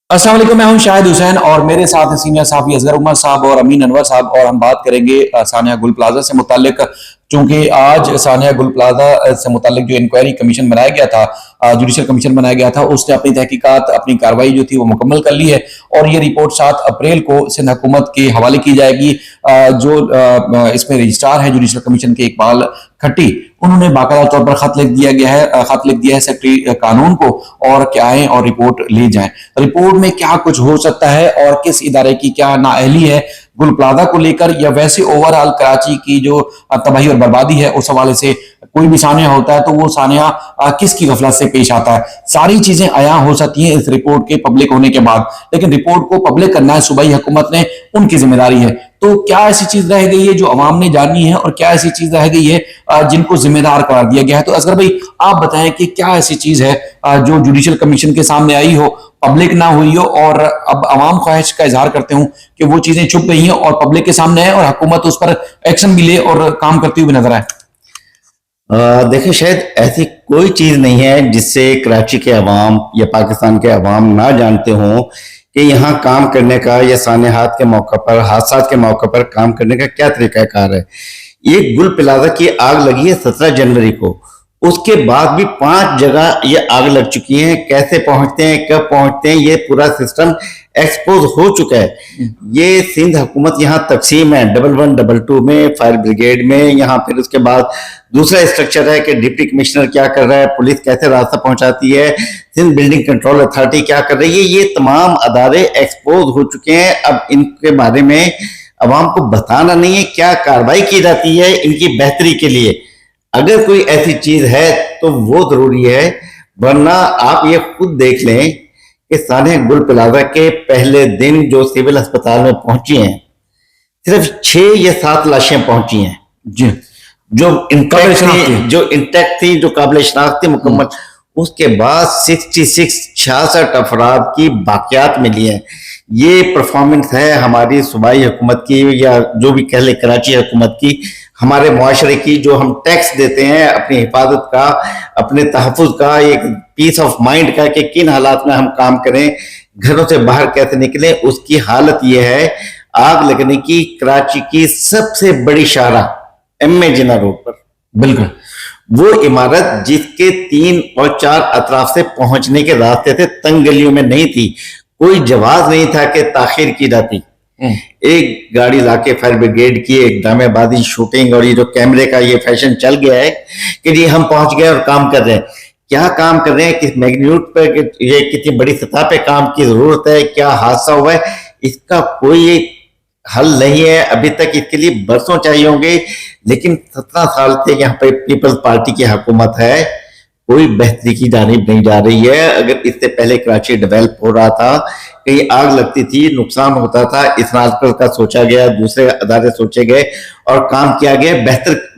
अस्सलाम वालेकुम, मैं हूं शाहिद हुसैन और मेरे साथ सीनियर साफी असगर उमर साहब और अमीन अनवर साहब। और हम बात करेंगे सानिया गुल प्लाजा से मुतालिक। चूंकि आज सानिया गुल प्लाजा से मुतालिक जो इंक्वायरी कमीशन बनाया गया था, जुडिशल कमीशन बनाया गया था, उसने अपनी तहकीकात, अपनी कार्रवाई जो थी वो मुकम्मल कर ली है और ये रिपोर्ट 7 अप्रैल को सिंध हुकूमत के हवाले की जाएगी। इसमें रजिस्ट्रार है जुडिशल कमीशन के इकबाल खट्टी, उन्होंने बाकायदा तौर पर खत लिख दिया है सेक्रेटरी कानून को और क्या आए और रिपोर्ट ले जाएं। रिपोर्ट में क्या कुछ हो सकता है और किस इदारे की क्या नाअहली है गुल प्लाजा को लेकर, या वैसे ओवरऑल कराची की जो तबाही और बर्बादी है उस हवाले से कोई भी सानिया होता है तो वो सानिया किसकी गफलत से पेश आता है, सारी चीजें आया हो सकती हैं इस रिपोर्ट के पब्लिक होने के बाद। लेकिन रिपोर्ट को पब्लिक करना है सूबाई हुकूमत ने, उनकी जिम्मेदारी है। तो क्या ऐसी चीज रह गई है जो अवाम ने जाननी है और क्या ऐसी चीज रह गई है जिनको जिम्मेदार करार दिया गया है? तो असगर भाई आप बताएं कि क्या ऐसी चीज है जो जुडिशल कमीशन के सामने आई हो, पब्लिक ना हुई हो और अब अवाम ख्वाहिश का इजहार करते हो कि वो चीजें छुप गई हैं और पब्लिक के सामने है और हुकूमत उस पर एक्शन भी ले और काम करती हुई नजर आए। देखिए, शायद ऐसी कोई चीज नहीं है जिससे कराची के अवाम या पाकिस्तान के अवाम ना जानते हों कि यहाँ काम करने का या सानेहात के मौके पर, हादसा के मौके पर काम करने का क्या तरीकाकार है। ये गुल प्लाजा की आग लगी है 17 जनवरी को, उसके बाद भी 5 जगह ये आग लग चुकी है। कैसे पहुंचते हैं, कब पहुंचते हैं, ये पूरा सिस्टम एक्सपोज हो चुका है। ये सिंध हुकूमत यहाँ तकसीम है 11, 22 में, फायर ब्रिगेड में, यहाँ फिर उसके बाद दूसरा स्ट्रक्चर है कि डिप्टी कमिश्नर क्या कर रहा है, पुलिस कैसे रास्ता पहुंचाती है, सिंध बिल्डिंग कंट्रोल अथॉरिटी क्या कर रही है। ये तमाम अदारे एक्सपोज हो चुके हैं। अब इनके बारे में अवाम को बताना नहीं है, क्या कार्रवाई की जाती है इनकी बेहतरी के लिए। अगर कोई ऐसी चीज है तो वो जरूरी है, वरना आप ये खुद देख लें कि सानिया गुल प्लाजा के पहले दिन जो सिविल अस्पताल में पहुंची हैं, सिर्फ 6 या 7 लाशें पहुंची हैं जी, जो इंटैक्ट थी, जो काबिल शनाख्त थी मुकम्मल। उसके बाद 66 अफराद की बाकियात मिली है। ये परफॉर्मेंस है हमारी सूबाई हुकूमत की, या जो भी कह ले कराची हुकूमत की, हमारे मुआशरे की, जो हम टैक्स देते हैं अपनी हिफाजत का, अपने तहफ़्फ़ुज़ का, एक पीस ऑफ माइंड का, कि किन हालात में हम काम करें, घरों से बाहर कैसे निकलें। उसकी हालत यह है आग लगने की कराची की सबसे बड़ी शाहराह एम.ए. जिन्ना रोड पर, बिल्कुल वो इमारत जिसके 3 और 4 अतराफ से पहुंचने के रास्ते थे, तंग गलियों में नहीं थी, कोई जवाब नहीं था कि ताखिर की जाती। एक गाड़ी लाके फायर ब्रिगेड की, एक ड्रामेबाजी, शूटिंग, और ये जो कैमरे का ये फैशन चल गया है कि जी हम पहुंच गए और काम कर रहे हैं। क्या काम कर रहे हैं, किस मैग्नीट्यूड पर, ये कितनी बड़ी सतह पे काम की जरूरत है, क्या हादसा हुआ है, इसका कोई हल नहीं है अभी तक। इसके लिए बरसों चाहिए होंगे, लेकिन 17 साल से यहाँ पे पीपल्स पार्टी की हुकूमत है, कोई बेहतरी की जानिब नहीं जा रही है। अगर इससे पहले कराची डेवलप हो रहा था, कहीं आग लगती थी, नुकसान होता था, इसराइल का सोचा गया, दूसरे अदारे सोचे गए और काम किया गया,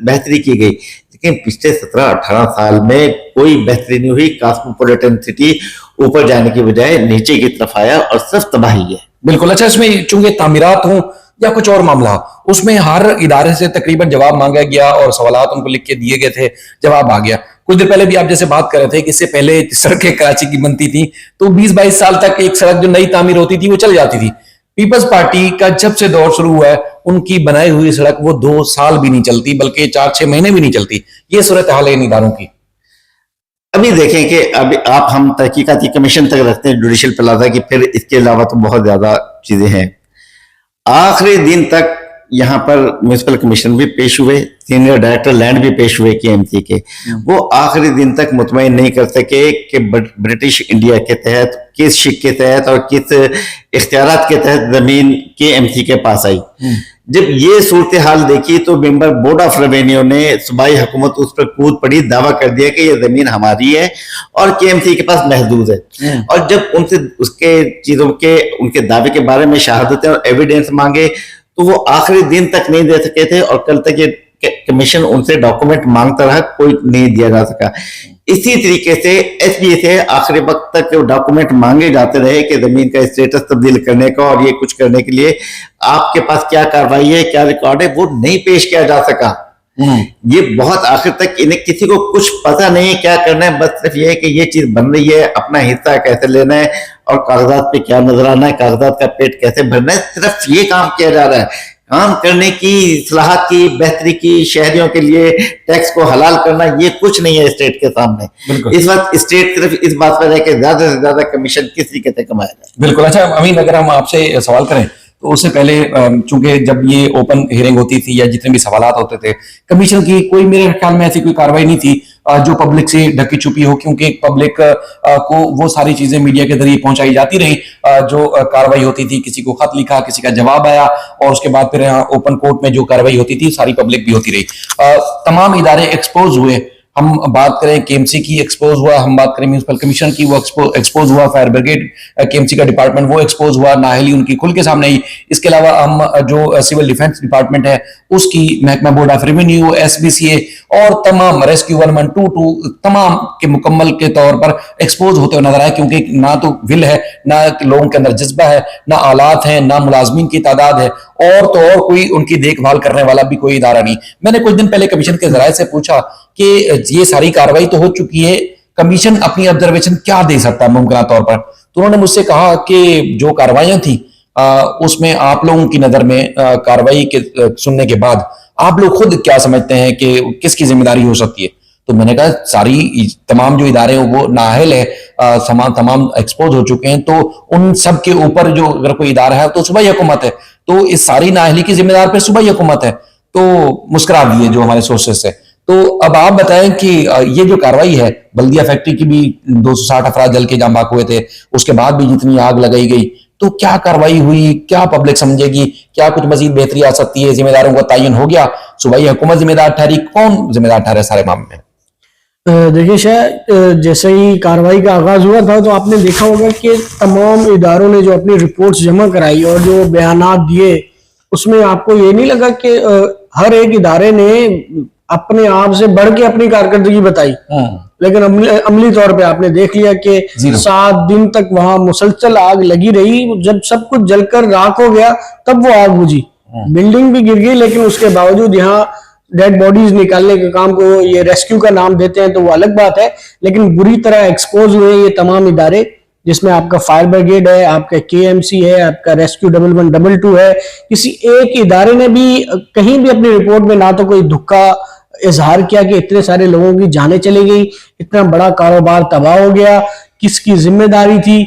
बेहतरी की गई। लेकिन पिछले 17-18 साल में कोई बेहतरी नहीं हुई। कॉस्मोपॉलिटन सिटी ऊपर जाने की बजाय नीचे की तरफ आया और सिर्फ तबाही है। बिल्कुल। अच्छा, इसमें चूंकि तामीरात हों या कुछ और मामला, उसमें हर इदारे से तकरीबन जवाब मांगा गया और सवालात उनको लिख के दिए गए थे, जवाब आ गया। कुछ देर पहले भी आप जैसे बात कर रहे थे कि इससे पहले सड़कें कराची की बनती थी तो 20-22 साल तक एक सड़क जो नई तामीर होती थी वो चल जाती थी। पीपल्स पार्टी का जब से दौर शुरू हुआ है, उनकी बनाई हुई सड़क वो 2 साल भी नहीं चलती, बल्कि 4-6 महीने भी नहीं चलती। ये सूरत हाल है इन इदारों की। अभी देखें कि अभी हम तहकीकाती कमीशन तक रखते हैं जुडिशल प्लाजा की, फिर इसके अलावा तो बहुत ज्यादा चीजें हैं। आखिरी दिन तक यहाँ पर म्यूनिसिपल कमीशन भी पेश हुए, सीनियर डायरेक्टर लैंड भी पेश हुए KMC के। वो आखिरी दिन तक मुतमईन नहीं कर सके कि ब्रिटिश इंडिया के तहत किस शिक के तहत और किस इख्तियारात के तहत जमीन KMC के पास आई। जब ये सूरत हाल देखी तो मेंबर बोर्ड ऑफ रेवेन्यू ने, सूबाई हुकूमत उस पर कूद पड़ी, दावा कर दिया कि ये जमीन हमारी है और KMC के पास महदूद है। और जब उनसे उसके चीजों के, उनके दावे के बारे में शहादतें और एविडेंस मांगे तो वो आखिरी दिन तक नहीं दे सके थे और कल तक ये कमीशन उनसे डॉक्यूमेंट मांगता रहा, कोई नहीं दिया जा सका। इसी तरीके से SBA से आखिरी वक्त तक डॉक्यूमेंट मांगे जाते रहे कि जमीन का स्टेटस तब्दील करने का और ये कुछ करने के लिए आपके पास क्या कार्रवाई है, क्या रिकॉर्ड है, वो नहीं पेश किया जा सका। ये बहुत आखिर तक इन्हें किसी को कुछ पता नहीं क्या करना है, बस सिर्फ ये है कि ये चीज बन रही है, अपना हिस्सा कैसे लेना है और कागजात पे क्या नजर आना है, कागजात का पेट कैसे भरना है, सिर्फ ये काम किया जा रहा है। काम करने की, इस्लाहात की, बेहतरी की, शहरियों के लिए टैक्स को हलाल करना, ये कुछ नहीं है स्टेट के सामने। इस वक्त स्टेट सिर्फ इस बात पर है कि ज्यादा से ज्यादा कमीशन किस तरीके से कमाया जाए। बिल्कुल। अच्छा अमीन, अगर हम आपसे सवाल करें तो उससे पहले चूंकि जब ये ओपन हियरिंग होती थी या जितने भी सवालात होते थे, कमीशन की कोई मेरे ख्याल में ऐसी कोई कार्रवाई नहीं थी जो पब्लिक से ढकी छुपी हो, क्योंकि पब्लिक को वो सारी चीजें मीडिया के जरिए पहुंचाई जाती रही जो कार्रवाई होती थी। किसी को खत लिखा, किसी का जवाब आया, और उसके बाद फिर ओपन कोर्ट में जो कार्रवाई होती थी सारी पब्लिक भी होती रही। तमाम इदारे एक्सपोज हुए। हम बात करें केएमसी की, एक्सपोज हुआ। हम बात करें म्यूनिसिपल कमीशन की, वो एक्सपोज हुआ। फायर ब्रिगेड केएमसी का डिपार्टमेंट वो एक्सपोज हुआ, नाअहली उनकी खुल के सामने आई। इसके अलावा हम जो सिविल डिफेंस डिपार्टमेंट है उसकी, महकमा बोर्ड ऑफ रेवेन्यू, एसबीसीए और तमाम रेस्क्यू 112 तमाम के मुकम्मल के तौर पर एक्सपोज होते हुए नजर आए, क्योंकि ना तो विल है, ना लोगों के अंदर जज्बा है, ना आलात है, ना मुलाजमीन की तादाद है, और तो और कोई उनकी देखभाल करने वाला भी कोई इदारा नहीं। मैंने कुछ दिन पहले कमीशन के जराये से पूछा कि ये सारी कार्रवाई तो हो चुकी है, कमीशन अपनी ऑब्जर्वेशन क्या दे सकता है मुमकिन तौर पर? तो उन्होंने मुझसे कहा कि जो कार्रवाइयां थी उसमें आप लोगों की नजर में कार्रवाई के सुनने के बाद आप लोग खुद क्या समझते हैं कि किसकी जिम्मेदारी हो सकती है? तो मैंने कहा सारी तमाम जो इदारे हैं वो नाअहल है, तमाम एक्सपोज हो चुके हैं, तो उन सब के ऊपर जो अगर कोई इदारा है तो सूबाई हुकूमत है, तो इस सारी नाअहली की जिम्मेदार पे सूबाई हुकूमत है। तो मुस्कुरा दिए जो हमारे सोर्सेस है। तो अब आप बताएं कि ये जो कार्रवाई है, बल्दिया फैक्ट्री की भी 260 अफराद जल के जाम हुए थे, उसके बाद भी जितनी आग लगाई गई, तो क्या कार्रवाई हुई, क्या पब्लिक समझेगी, क्या कुछ मजीद बेहतरी आ सकती है? जिम्मेदारों का तयन हो गया, सूबाई हुकूमत जिम्मेदार ठहरी, कौन जिम्मेदार ठहरे सारे मामले में? देखिए शाह, जैसे ही कार्रवाई का आगाज हुआ था तो आपने देखा होगा कि तमाम इदारों ने जो अपनी रिपोर्ट्स जमा कराई और जो बयानात दिए, उसमें आपको ये नहीं लगा कि हर एक इदारे ने अपने आप से बढ़ के अपनी कारकर्दगी बताई, लेकिन अमली तौर पे आपने देख लिया कि 7 दिन तक वहां मुसलसल आग लगी रही। जब सब कुछ जलकर राख हो गया तब वो आग बुझी, बिल्डिंग भी गिर गई, लेकिन उसके बावजूद यहाँ डेड बॉडीज निकालने के काम को ये रेस्क्यू का नाम देते हैं तो वो अलग बात है, लेकिन बुरी तरह एक्सपोज हुए ये तमाम इदारे, जिसमें आपका फायर ब्रिगेड है, आपका केएमसी है, आपका रेस्क्यू 1112 है। किसी एक इदारे ने भी कहीं भी अपनी रिपोर्ट में ना तो कोई दुखा इजहार किया कि इतने सारे लोगों की जानें चली गई, इतना बड़ा कारोबार तबाह हो गया, किसकी जिम्मेदारी थी,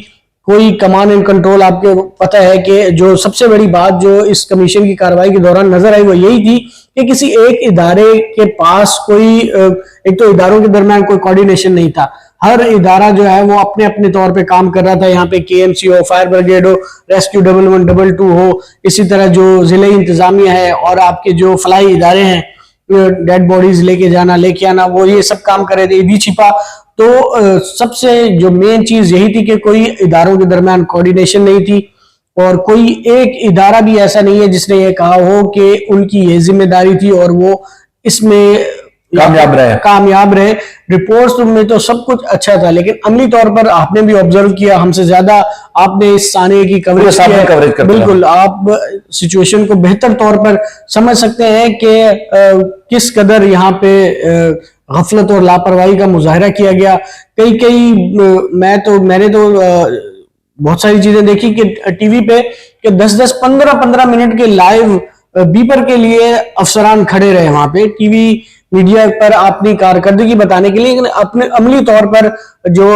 कोई कमांड एंड कंट्रोल। आपको पता है कि जो सबसे बड़ी बात जो इस कमीशन की कार्रवाई के दौरान नजर आई वो यही थी कि किसी एक इदारे के पास कोई, एक तो इदारों के दरमियान कोई कोऑर्डिनेशन नहीं था, हर इदारा जो है वो अपने अपने तौर पे काम कर रहा था। यहाँ पे केएमसी हो, फायर ब्रिगेड हो, रेस्क्यू 1112 हो, इसी तरह जो जिले इंतजामिया है और आपके जो फलाई इदारे हैं, डेड बॉडीज लेके जाना लेके आना, वो ये सब काम कर रहे थे ईदी छिपा। तो सबसे जो मेन चीज यही थी कि कोई इदारों के दरमियान कोऑर्डिनेशन नहीं थी, और कोई एक इदारा भी ऐसा नहीं है जिसने ये कहा हो कि उनकी ये जिम्मेदारी थी और वो इसमें कामयाब रहे। रिपोर्ट्स में तो सब कुछ अच्छा था, लेकिन अमली तौर पर आपने भी ऑब्जर्व किया, हमसे ज्यादा आपने इस साने की कवरेज किया। बिल्कुल, आप सिचुएशन को बेहतर तौर पर समझ सकते हैं कि किस कदर यहाँ पे गफलत और लापरवाही का मुजाहरा किया गया। मैंने तो बहुत सारी चीजें देखी कि टीवी पे कि 10-10, 15-15 मिनट के लाइव बीपर के लिए अफसरान खड़े रहे वहां पे टीवी मीडिया पर अपनी कारकर्दगी बताने के लिए, लेकिन अपने अमली तौर पर जो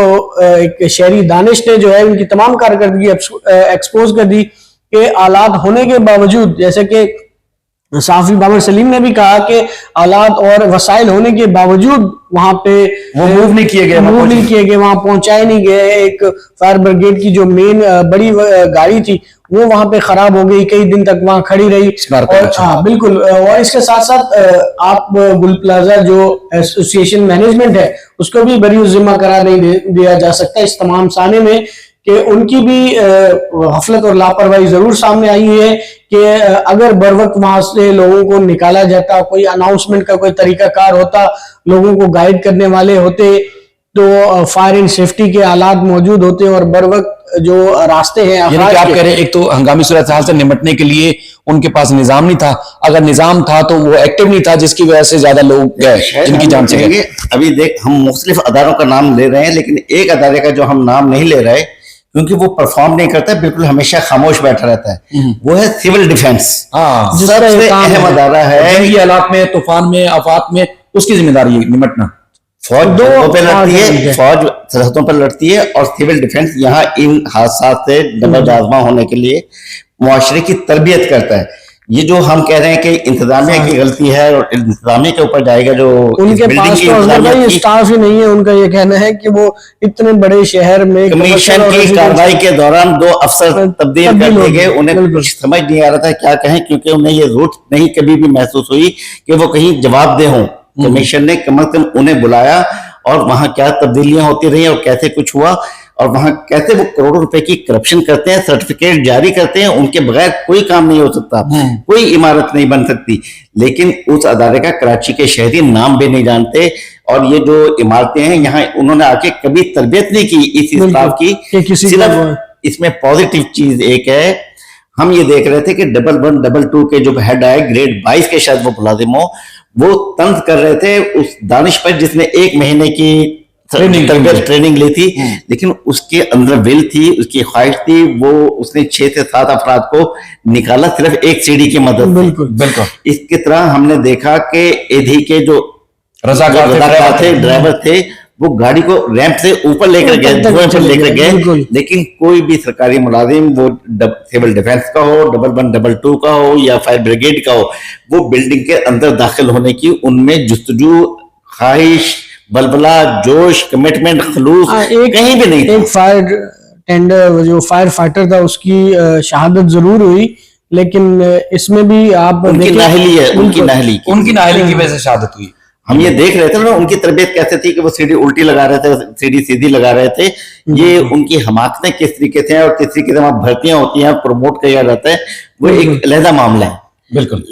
एक शहरी दानिश ने जो है उनकी तमाम कारकर्दगी एक्सपोज कर दी कि आलात होने के बावजूद, जैसे कि साफी बाबर सलीम ने भी कहा कि आलात और वसाइल होने के बावजूद वहां पे वो मूव नहीं किए गए, वहां पहुंचाए नहीं गए। एक फायर ब्रिगेड की जो मेन बड़ी गाड़ी थी वो वहां पे खराब हो गई, कई दिन तक वहां खड़ी रही। और हाँ बिल्कुल, और इसके साथ साथ आप गुल प्लाजा जो एसोसिएशन मैनेजमेंट है उसको भी बरी जिम्मा करार नहीं दिया जा सकता इस तमाम साने में, कि उनकी भी गफलत और लापरवाही जरूर सामने आई है कि अगर बर वक्त वहां से लोगों को निकाला जाता, कोई अनाउंसमेंट का कोई तरीकाकार होता, लोगों को गाइड करने वाले होते, तो फायर एंड सेफ्टी के आलात मौजूद होते और बर वक्त जो रास्ते हैं आप कह रहे हैं, एक तो हंगामी सूरत हाल से निपटने के लिए उनके पास निजाम नहीं था, अगर निजाम था तो वो एक्टिव नहीं था, जिसकी वजह से ज्यादा लोग गए जिनकी जान से गए। अभी देख, हम मुख्तलिफ अदारों का नाम ले रहे हैं, लेकिन एक अदारे का जो हम नाम नहीं ले रहे क्योंकि वो परफॉर्म नहीं करता, बिल्कुल हमेशा खामोश बैठा रहता है, वो है सिविल डिफेंस। हाँ, सबसे अहम अदारा है जंगी हालात में, तूफान में, आफात में उसकी जिम्मेदारी है निपटना। फौज दो पे लड़ती है, फौज सरहदों पर लड़ती है, और सिविल डिफेंस यहाँ इन हादसा से डबल आजमा होने के लिए मुआशरे की तरबियत करता है। ये जो हम कह रहे हैं कि इंतजामिया की गलती है और इंतजामिया के ऊपर जाएगा, जो उनके पास तो अगर भाई स्टाफ ही नहीं है, उनका ये कहना है कि वो इतने बड़े शहर में कमीशन की कार्रवाई के दौरान 2 अफसर तब्दील कर दिए गए। उन्हें कुछ समझ नहीं आ रहा था क्या कहें, क्योंकि उन्हें ये जरूरत नहीं कभी भी महसूस हुई कि वो कहीं जवाबदेह हों। कमीशन ने कम से कम उन्हें बुलाया और वहां क्या तब्दीलियां होती रही और कैसे कुछ हुआ, और वहां कैसे वो करोड़ों रुपए की करप्शन करते हैं, सर्टिफिकेट जारी करते हैं, उनके बगैर कोई काम नहीं हो सकता, कोई इमारत नहीं बन सकती। लेकिन उस अदारे का कराची के शहरी नाम भी नहीं जानते, और ये जो इमारतें हैं यहाँ उन्होंने आके कभी तरबियत नहीं की इस स्टाफ की। सिर्फ इसमें पॉजिटिव चीज एक है, हम ये देख रहे थे कि 11 22 के जो हेड आए, ग्रेड 22 के शायद वो मुलाजिम हो, वो तंज कर रहे थे उस दानिश पर जिसने 1 महीने की ट्रेनिंग ली थी, लेकिन उसके अंदर विल थी, उसकी ख्वाहिश थी, वो उसने 6 से 7 अफराद को निकाला सिर्फ एक सीढ़ी की मदद से। बिल्कुल। इसकी तरह हमने देखा कि एधी के जो रजाकार थे, ड्राइवर थे, वो गाड़ी को रैंप से ऊपर लेकर गए, धुएं पर लेकर गए, लेकिन कोई भी सरकारी मुलाजिम, वो सिविल डिफेंस का हो, 11 22 का हो या फायर ब्रिगेड का हो, वो बिल्डिंग के अंदर दाखिल होने की उनमें जुस्तजू, ख्वाहिश, बलबला, जोश, कमिटमेंट, खलूस कहीं भी नहीं। एक फायर टेंडर जो फायर फाइटर था उसकी शहादत जरूर हुई, लेकिन इसमें भी आप उनकी नाहली है, उनकी नाहली की वजह से शहादत हुई। हम ये देख रहे थे ना उनकी तरबियत कैसे थी कि वो सीढ़ी उल्टी लगा रहे थे, सीढ़ी सीधी लगा रहे थे। ये उनकी हमाकतें किस तरीके से हैं और किस तरीके से वहां भर्तियां होती हैं, प्रमोट किया जाता है, वो एक अलहदा मामला है। बिल्कुल,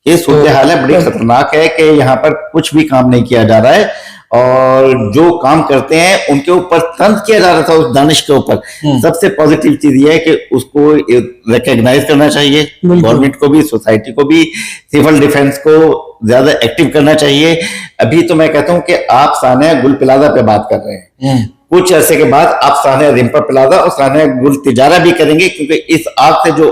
ये सूरत हाल है, बड़ी खतरनाक है कि यहाँ पर कुछ भी काम नहीं किया जा रहा है, और जो काम करते हैं उनके ऊपर तंज किया जा रहा था उस दानिश के ऊपर। सबसे पॉजिटिव चीज ये है कि उसको रिकॉग्नाइज करना चाहिए, गवर्नमेंट को भी, सोसाइटी को भी, सिविल डिफेंस को ज्यादा एक्टिव करना चाहिए। अभी तो मैं कहता हूं कि आप सानिया गुल प्लाजा पे बात कर रहे हैं, कुछ अरसे के बाद आप सानिया रिम्पर प्लाजा और सानिया गुल तिजारा भी करेंगे, क्योंकि इस आग से जो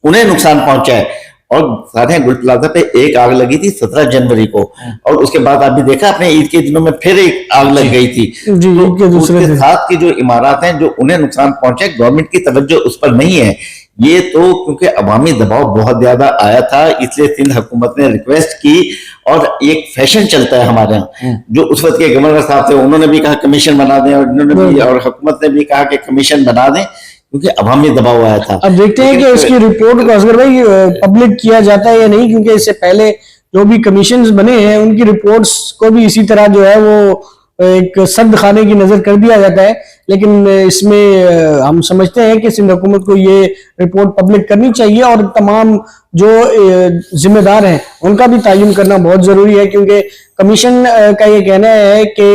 उन्हें नुकसान पहुंचा है, और सानिया गुल प्लाजा पे एक आग लगी थी 17 जनवरी को, और उसके बाद आप भी देखा आपने ईद के दिनों में फिर एक आग लग गई थी। तो उसके साथ की जो इमारत हैं जो उन्हें नुकसान पहुंचे, गवर्नमेंट की तवज्जो उस पर नहीं है। ये तो क्योंकि अवामी दबाव बहुत ज्यादा आया था, इसलिए सिंध हुकूमत ने रिक्वेस्ट की, और एक फैशन चलता है हमारे यहाँ, जो उस वक्त के गवर्नर साहब थे उन्होंने भी कहा कमीशन बना दें, और इन्होंने भी, और हुकूमत ने भी कहा कि कमीशन बना दें, क्योंकि अवामी दबाव आया था। अब देखते हैं कि इसकी रिपोर्ट को असगर भाई पब्लिक किया जाता है या नहीं, क्योंकि इससे पहले जो भी कमीशंस बने हैं उनकी रिपोर्ट्स को भी इसी तरह जो है वो एक सद खाने की नजर कर दिया जाता है। लेकिन इसमें हम समझते हैं कि सिंध हुकूमत को ये रिपोर्ट पब्लिक करनी चाहिए, और तमाम जो जिम्मेदार हैं उनका भी तयन करना बहुत जरूरी है, क्योंकि कमीशन का ये कहना है कि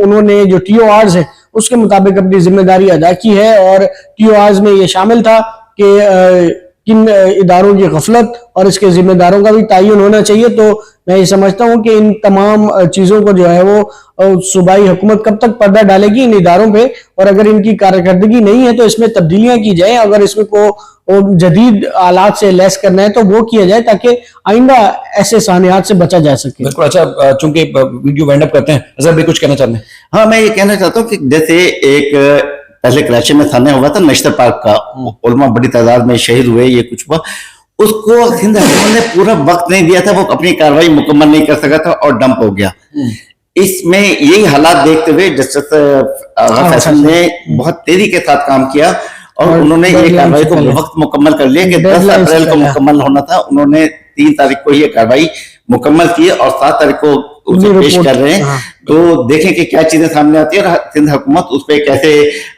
उन्होंने जो TORs है उसके मुताबिक अपनी जिम्मेदारी अदा की है, और TORs में ये शामिल था कि किन इदारों की गफलत और इसके जिम्मेदारों का भी तयन होना चाहिए। तो मैं ये समझता हूँ कि इन तमाम चीजों को जो है वो सूबाई हुकूमत कब तक पर्दा डालेगी इन इदारों पे, और अगर इनकी कारकर्दगी नहीं है तो इसमें तब्दीलियां की जाए, अगर इसमें को जदीद आलात से लैस करना है तो वो किया जाए, ताकि आइंदा ऐसे सानियात से बचा जा सके। बिल्कुल। अच्छा, चूंकि वीडियो वाइंड अप करते हैं, अजहर भी कुछ कहना चाहते हैं? हाँ, मैं ये कहना चाहता हूँ कि जैसे एक पहले कराची में थाना हुआ था नश्तर पार्क का, उलमा बड़ी तादाद में शहीद हुए, ये कुछ हुआ, उसको सिंध हुकूमत ने पूरा वक्त नहीं दिया था, वो अपनी कार्रवाई मुकम्मल नहीं कर सका था और डंप हो गया। इसमें यही हालात देखते हुए जस्टिस आगा फैसल ने बहुत तेजी के साथ काम किया, और उन्होंने ये कार्रवाई को वक्त मुकम्मल कर लिया कि 10 अप्रैल को मुकम्मल होना था। उन्होंने 3 तारीख को ये कार्रवाई मुकम्मल की और 7 तारीख को उसे पेश कर रहे हैं। तो देखें कि क्या चीजें सामने आती है और सिंध हुकूमत उस पर कैसे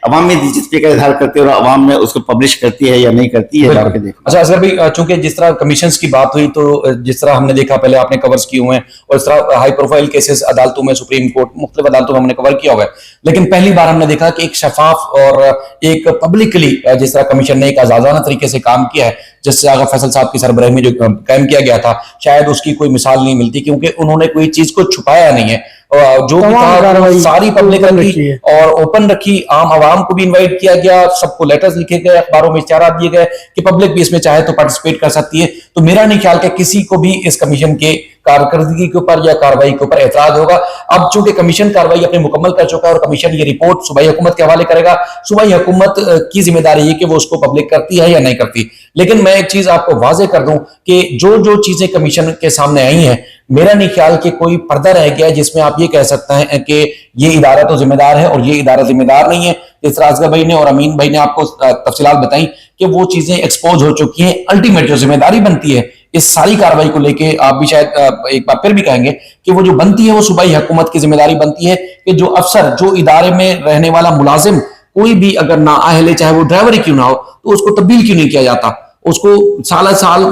अवामी दिलचस्पी का इजहार करती है और अवाम में उसको पब्लिश करती है या नहीं करती है। अच्छा असगर भाई, चूंकि जिस तरह कमीशंस की बात हुई, तो जिस तरह हमने देखा, पहले आपने कवर्स किए हुए हैं, और इस तरह हाई प्रोफाइल केसेस अदालतों में, सुप्रीम कोर्ट, मुख्तलिफ अदालतों में हमने कवर किया हुआ है, लेकिन पहली बार हमने देखा कि एक शफाफ और एक पब्लिकली जिस तरह कमीशन ने एक आजादाना तरीके से काम किया है, जस्टिस आगा फैसल साहब की सरबराही में जो कायम किया गया था, शायद उसकी कोई मिसाल नहीं मिलती, क्योंकि उन्होंने कोई चीज को छुपाया नहीं है। जो भी तमाम था कार्रवाई सारी पब्लिक open रखी रखी है। और ओपन रखी, आम आवाम को भी इनवाइट किया गया, सबको लेटर्स लिखे गए, अखबारों में इश्तिहारात दिए गए कि पब्लिक भी इसमें चाहे तो पार्टिसिपेट कर सकती है। तो मेरा नहीं ख्याल कि किसी को भी इस कमीशन के कारकर्दगी के ऊपर या कार्रवाई के ऊपर एतराज होगा। अब चूंकि कमीशन कार्रवाई अपनी मुकम्मल कर चुका है और कमीशन ये रिपोर्ट सूबाई हुकूमत के हवाले करेगा, सूबाई हुकूमत की जिम्मेदारी है कि वो उसको पब्लिक करती है या नहीं करती। लेकिन मैं एक चीज आपको वाजे कर दूं कि जो जो चीजें कमीशन के सामने आई हैं, मेरा नहीं ख्याल कि कोई पर्दा रह गया जिसमें आप ये कह सकते हैं कि ये इदारा तो जिम्मेदार है और ये इदारा जिम्मेदार नहीं है। जिस राजगर भाई ने और अमीन भाई ने आपको तफसीलात बताई कि वो चीजें एक्सपोज हो चुकी हैं। अल्टीमेट जो जिम्मेदारी बनती है इस सारी कार्रवाई को लेके, आप भी शायद एक बार फिर भी कहेंगे कि वो जो बनती है वो सूबाई हुकूमत की जिम्मेदारी बनती है कि जो अफसर, जो इदारे में रहने वाला मुलाजिम कोई भी अगर ना अहले, चाहे वो ड्राइवर ही क्यों ना हो, तो उसको तब्दील क्यों नहीं किया जाता, उसको साल साल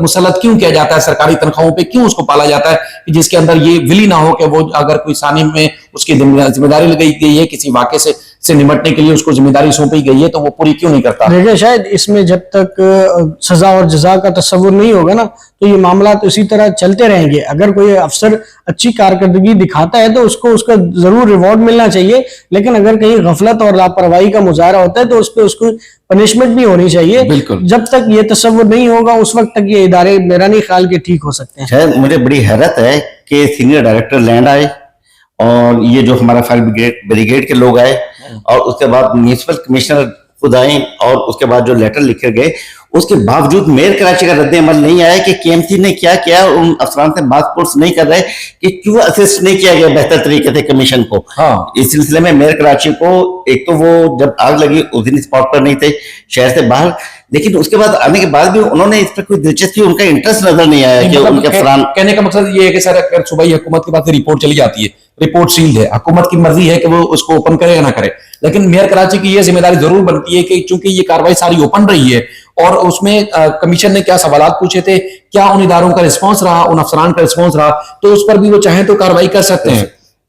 मुसल्लत क्यों किया जाता है, सरकारी तनख्वाहों पे क्यों उसको पाला जाता है कि जिसके अंदर ये विली ना हो कि वो अगर कोई सानी में उसकी जिम्मेदारी लगाई गई है किसी वाक़े से निमटने के लिए उसको जिम्मेदारी सौंपी गई है तो वो पूरी क्यों नहीं करता। देखिए शायद इसमें जब तक सजा और जजा का तस्वुर नहीं होगा ना, तो ये मामला तो इसी तरह चलते रहेंगे। अगर कोई अफसर अच्छी कारकर्दगी दिखाता है तो उसको उसका जरूर रिवॉर्ड मिलना चाहिए, लेकिन अगर कहीं गफलत और लापरवाही का मुजाहरा होता है तो उस पर उसको पनिशमेंट भी होनी चाहिए। बिल्कुल। जब तक ये तस्वुर नहीं होगा उस वक्त तक ये इदारे मेरा नहीं ख्याल के ठीक हो सकते हैं। शायद मुझे बड़ी हैरत है कि सीनियर डायरेक्टर लैंड आए और ये जो हमारा फायर ब्रिगेड के लोग आए और उसके बाद म्यूनिसिपल कमिश्नर खुद आए और उसके बाद जो लेटर लिखे गए, उसके बावजूद मेयर कराची का रद्द अमल नहीं आया कि केएमसी ने क्या किया। उन अफसरान से बात पुरस नहीं कर रहे कि क्यों असिस्ट नहीं किया गया बेहतर तरीके से कमीशन को। हाँ। इस सिलसिले में मेयर कराची को, एक तो वो जब आग लगी उस दिन स्पॉट पर नहीं थे, शहर से बाहर, लेकिन उसके बाद आने के बाद भी उन्होंने इस पर कोई दिलचस्पी, उनका इंटरेस्ट नजर नहीं आया कि उनके अफसरान। कहने का मकसद ये है कि सर अगर सूबाई हुकूमत के पास से रिपोर्ट चली जाती है, रिपोर्ट सील्ड है, हुकूमत की मर्जी है कि वो उसको ओपन करे या ना करे, लेकिन मेयर कराची की ये जिम्मेदारी जरूर बनती है कि चूंकि ये कार्रवाई सारी ओपन रही है और उसमें कमीशन ने क्या सवालात पूछे थे, क्या उन इदारों का रिस्पॉन्स रहा, उन अफसरान का रिस्पॉन्स रहा, तो उस पर भी वो चाहें तो कार्रवाई कर सकते हैं।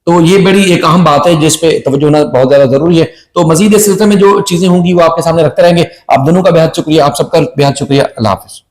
तो ये बड़ी एक अहम बात है जिस पे तवज्जो होना बहुत ज्यादा जरूरी है। तो मजीद इस सिलसिले में जो चीजें होंगी वो आपके सामने रखते रहेंगे। आप दोनों का बेहद शुक्रिया, आप सबका बेहद शुक्रिया। अल्लाह हाफिज।